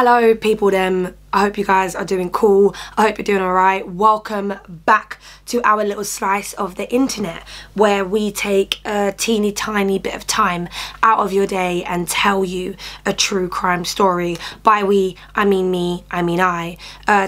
Hello people them, I hope you guys are doing cool, I hope you're doing alright. Welcome back to our little slice of the internet where we take a teeny tiny bit of time out of your day and tell you a true crime story. By we, I mean me, I mean I.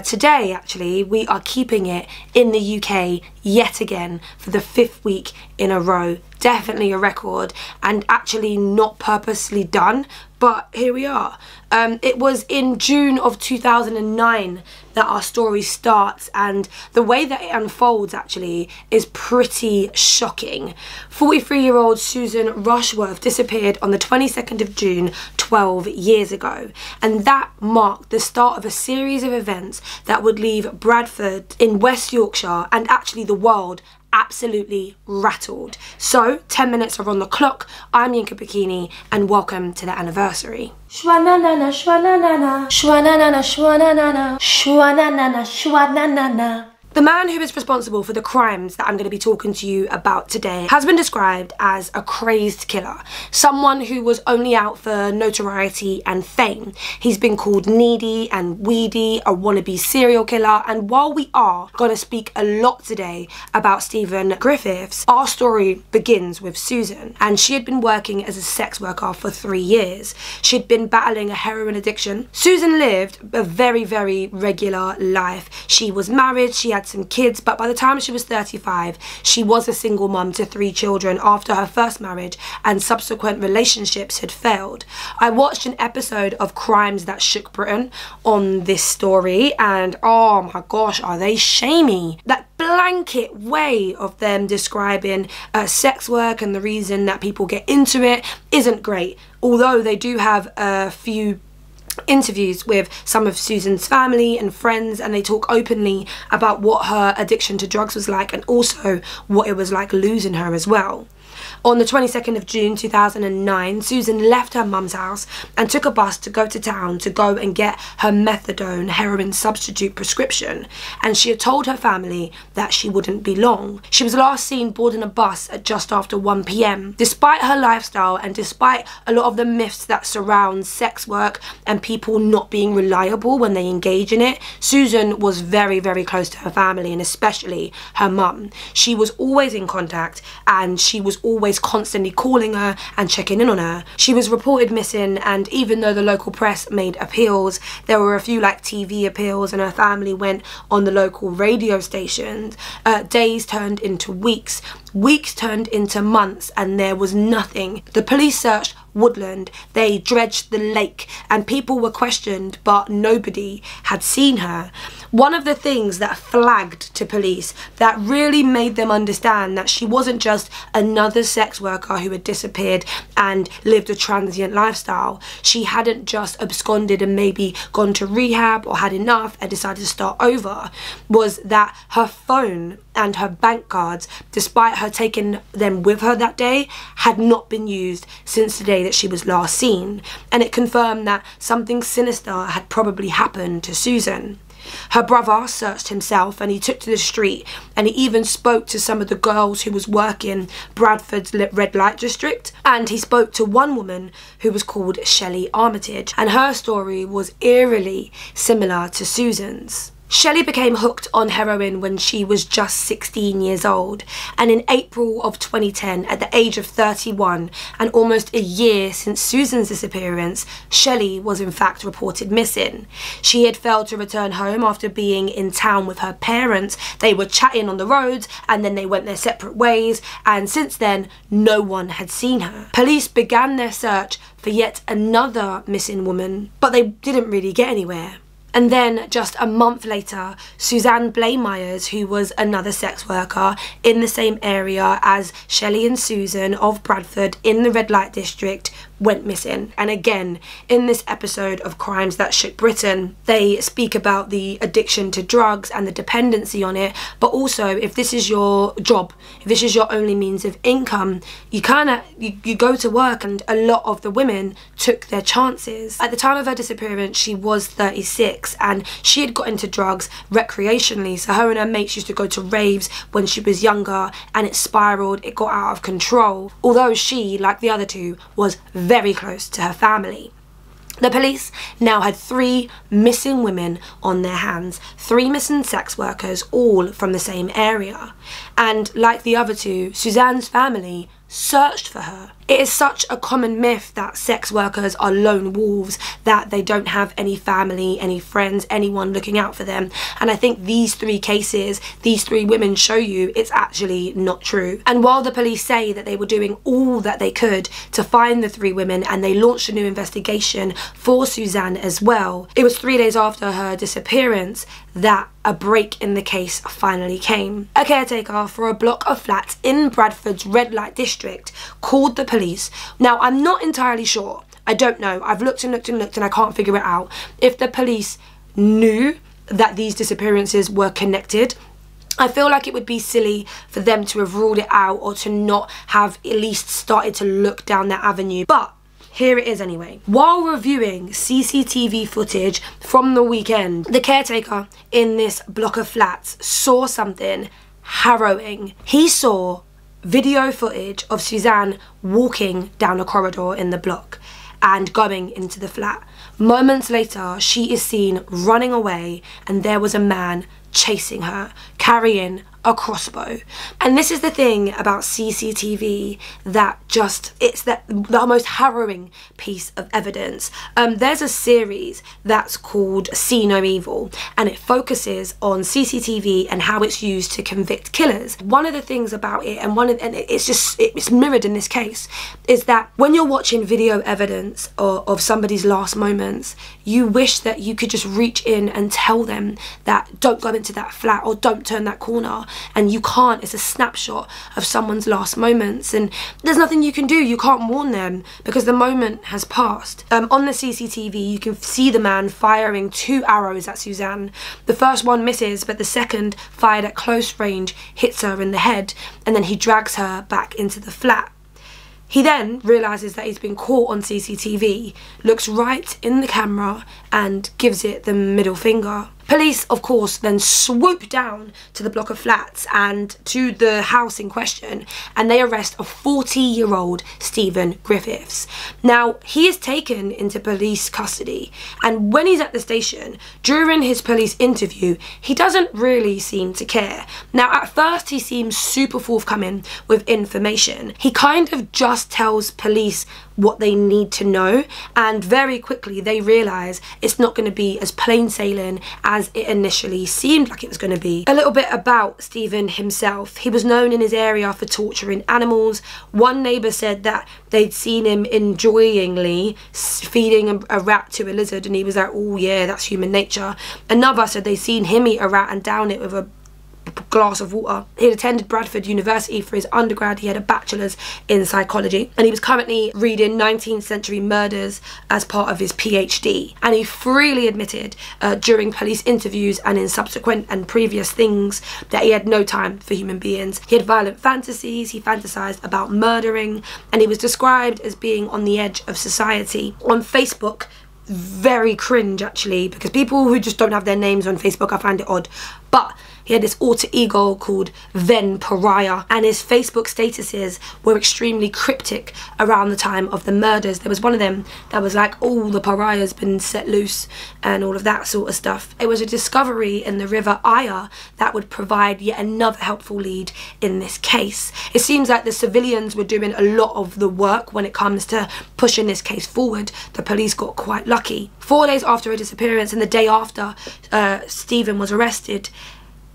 Today actually we are keeping it in the UK yet again for the 5th week in a row. Definitely a record and actually not purposely done, but here we are. It was in June of 2009 that our story starts, and the way that it unfolds actually is pretty shocking. 43-year-old Suzanne Rushworth disappeared on the 22nd of June 12 years ago, and that marked the start of a series of events that would leave Bradford in West Yorkshire and actually the world absolutely rattled. So 10 minutes are on the clock. I'm Yinka Bokinni and welcome to the anniversary. Shwa-na-na-na, shwa-na-na-na, shwa-na-na-na, shwa-na-na-na, shwa-na-na-na, shwa-na-na-na. The man who is responsible for the crimes that I'm going to be talking to you about today has been described as a crazed killer, someone who was only out for notoriety and fame. He's been called needy and weedy, a wannabe serial killer, and while we are going to speak a lot today about Stephen Griffiths, our story begins with Suzanne, and she had been working as a sex worker for 3 years. She'd been battling a heroin addiction. Suzanne lived a very, very regular life. She was married, she had some kids, but by the time she was 35 she was a single mum to 3 children after her first marriage and subsequent relationships had failed. I watched an episode of Crimes That Shook Britain on this story and oh my gosh, are they shamey. That blanket way of them describing sex work and the reason that people get into it isn't great, although they do have a few interviews with some of Suzanne's family and friends, and they talk openly about what her addiction to drugs was like and also what it was like losing her as well. On the 22nd of June 2009, Suzanne left her mum's house and took a bus to go to town to go and get her methadone heroin substitute prescription, and she had told her family that she wouldn't be long. She was last seen boarding a bus at just after 1 p.m. Despite her lifestyle and despite a lot of the myths that surround sex work and people not being reliable when they engage in it, Suzanne was very, very close to her family and especially her mum. She was always in contact and she was always constantly calling her and checking in on her. She was reported missing, and even though the local press made appeals, there were a few like TV appeals and her family went on the local radio stations, days turned into weeks, weeks turned into months, and there was nothing. The police searched woodland, they dredged the lake, and people were questioned, but nobody had seen her. One of the things that flagged to police, that really made them understand that she wasn't just another sex worker who had disappeared and lived a transient lifestyle. She hadn't just absconded and maybe gone to rehab or had enough and decided to start over, was that her phone and her bank cards, despite her taking them with her that day, had not been used since the day that she was last seen, and it confirmed that something sinister had probably happened to Suzanne. Her brother searched himself and he took to the street, and he even spoke to some of the girls who was working Bradford's red light district, and he spoke to one woman who was called Shelley Armitage, and her story was eerily similar to Suzanne's. Shelley became hooked on heroin when she was just 16 years old, and in April of 2010, at the age of 31 and almost a year since Suzanne's disappearance, Shelley was in fact reported missing. She had failed to return home after being in town with her parents. They were chatting on the roads and then they went their separate ways, and since then no one had seen her. Police began their search for yet another missing woman, but they didn't really get anywhere. And then just a month later, Suzanne Myers, who was another sex worker in the same area as Shelley and Suzanne of Bradford in the red light district, went missing. And again, in this episode of Crimes That Shook Britain, they speak about the addiction to drugs and the dependency on it, but also if this is your job, if this is your only means of income, you go to work, and a lot of the women took their chances. At the time of her disappearance, she was 36 and she had got into drugs recreationally, so her and her mates used to go to raves when she was younger, and it spiraled, it got out of control, although she, like the other two, was very close to her family. The police now had 3 missing women on their hands, 3 missing sex workers, all from the same area. And like the other 2, Suzanne's family searched for her. It is such a common myth that sex workers are lone wolves, that they don't have any family, any friends, anyone looking out for them. And I think these 3 cases, these 3 women show you it's actually not true. And while the police say that they were doing all that they could to find the 3 women, and they launched a new investigation for Suzanne as well, it was 3 days after her disappearance that a break in the case finally came. A caretaker for a block of flats in Bradford's red light district called the police. Now, I'm not entirely sure. I don't know. I've looked and looked and looked and I can't figure it out. If the police knew that these disappearances were connected, I feel like it would be silly for them to have ruled it out or to not have at least started to look down that avenue. But here it is anyway. While reviewing CCTV footage from the weekend, the caretaker in this block of flats saw something harrowing. He saw video footage of Suzanne walking down a corridor in the block and going into the flat. Moments later, she is seen running away, and there was a man chasing her, carrying a crossbow. And this is the thing about CCTV that just, it's the most harrowing piece of evidence. There's a series that's called See No Evil, and it focuses on CCTV and how it's used to convict killers. One of the things about it, and it's mirrored in this case, is that when you're watching video evidence of somebody's last moments, you wish that you could just reach in and tell them that don't go into that flat or don't turn that corner, and you can't. It's a snapshot of someone's last moments, and there's nothing you can do. You can't warn them because the moment has passed. On the CCTV, you can see the man firing 2 arrows at Suzanne. The first one misses, but the second, fired at close range, hits her in the head, and then he drags her back into the flat. He then realises that he's been caught on CCTV, looks right in the camera and gives it the middle finger. Police, of course, then swoop down to the block of flats and to the house in question, and they arrest a 40-year-old Stephen Griffiths. Now, he is taken into police custody, and when he's at the station, during his police interview, he doesn't really seem to care. Now, at first, he seems super forthcoming with information. He kind of just tells police what they need to know, and very quickly they realise it's not going to be as plain sailing as it initially seemed like it was going to be. A little bit about Stephen himself. He was known in his area for torturing animals. One neighbour said that they'd seen him enjoyingly feeding a rat to a lizard, and he was like, oh yeah, that's human nature. Another said they'd seen him eat a rat and down it with a glass of water. He had attended Bradford University for his undergrad. He had a bachelor's in psychology, and he was currently reading 19th century murders as part of his PhD. And he freely admitted during police interviews and in subsequent and previous things that he had no time for human beings. He had violent fantasies, he fantasized about murdering, and he was described as being on the edge of society. On Facebook, very cringe actually, because people who just don't have their names on Facebook, I find it odd, but he had this alter ego called Then Pariah, and his Facebook statuses were extremely cryptic around the time of the murders. There was one of them that was like, oh, the pariah's been set loose and all of that sort of stuff. It was a discovery in the River Aya that would provide yet another helpful lead in this case. It seems like the civilians were doing a lot of the work when it comes to pushing this case forward. The police got quite lucky. 4 days after her disappearance and the day after Stephen was arrested,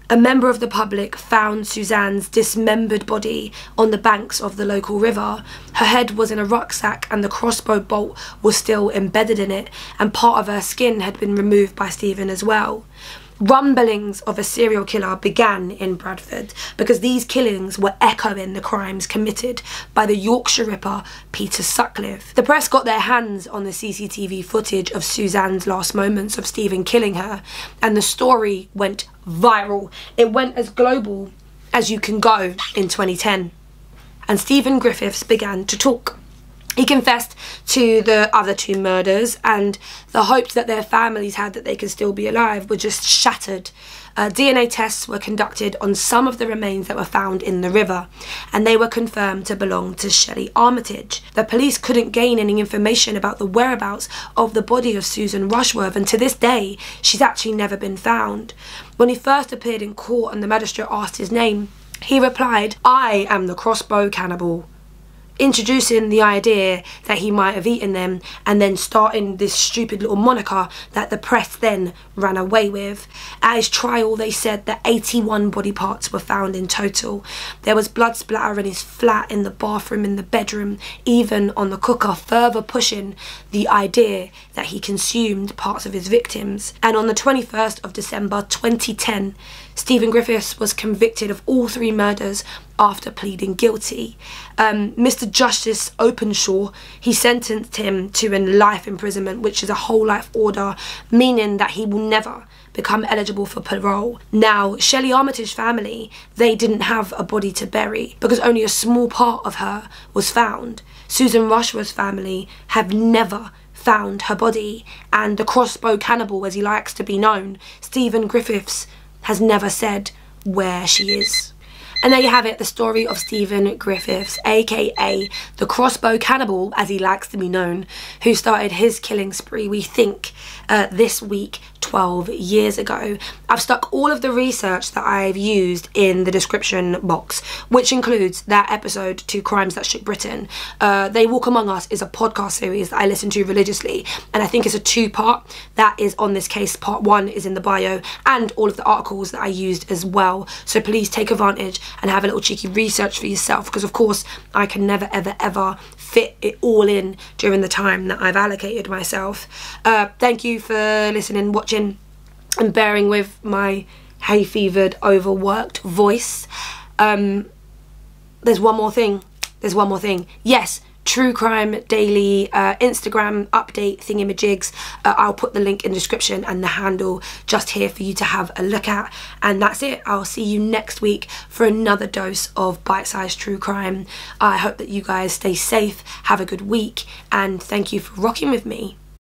a member of the public found Suzanne's dismembered body on the banks of the local river. Her head was in a rucksack and the crossbow bolt was still embedded in it, and part of her skin had been removed by Stephen as well. Rumblings of a serial killer began in Bradford because these killings were echoing the crimes committed by the Yorkshire Ripper Peter Sutcliffe. The press got their hands on the CCTV footage of Suzanne's last moments of Stephen killing her, and the story went viral. It went as global as you can go in 2010. And Stephen Griffiths began to talk. He confessed to the other 2 murders, and the hopes that their families had that they could still be alive were just shattered. DNA tests were conducted on some of the remains that were found in the river, and they were confirmed to belong to Shelley Armitage. The police couldn't gain any information about the whereabouts of the body of Susan Rushworth, and to this day, she's actually never been found. When he first appeared in court and the magistrate asked his name, he replied, "I am the Crossbow Cannibal," introducing the idea that he might have eaten them, and then starting this stupid little moniker that the press then ran away with. At his trial, they said that 81 body parts were found in total. There was blood splatter in his flat, in the bathroom, in the bedroom, even on the cooker, further pushing the idea that he consumed parts of his victims. And on the 21st of December 2010, Stephen Griffiths was convicted of all 3 murders after pleading guilty. Mr. Justice Openshaw, he sentenced him to a life imprisonment, which is a whole life order, meaning that he will never become eligible for parole. Now, Shelley Armitage's family, they didn't have a body to bury because only a small part of her was found. Susan Rushworth's family have never found her body, and the Crossbow Cannibal, as he likes to be known, Stephen Griffiths, has never said where she is. And there you have it, the story of Stephen Griffiths, aka the Crossbow Cannibal, as he likes to be known, who started his killing spree, we think, this week 12 years ago. I've stuck all of the research that I've used in the description box, which includes that episode 2 Crimes That Shook Britain. They Walk Among Us is a podcast series that I listen to religiously, and I think it's a 2-part that is on this case. Part 1 is in the bio, and all of the articles that I used as well. So please take advantage and have a little cheeky research for yourself, because of course I can never ever fit it all in during the time that I've allocated myself. Thank you for listening, watching, and bearing with my hay-fevered, overworked voice. There's one more thing. Yes, True Crime Daily Instagram update thingamajigs. I'll put the link in the description and the handle just here for you to have a look at. And that's it. I'll see you next week for another dose of bite-sized true crime. I hope that you guys stay safe, have a good week, and thank you for rocking with me.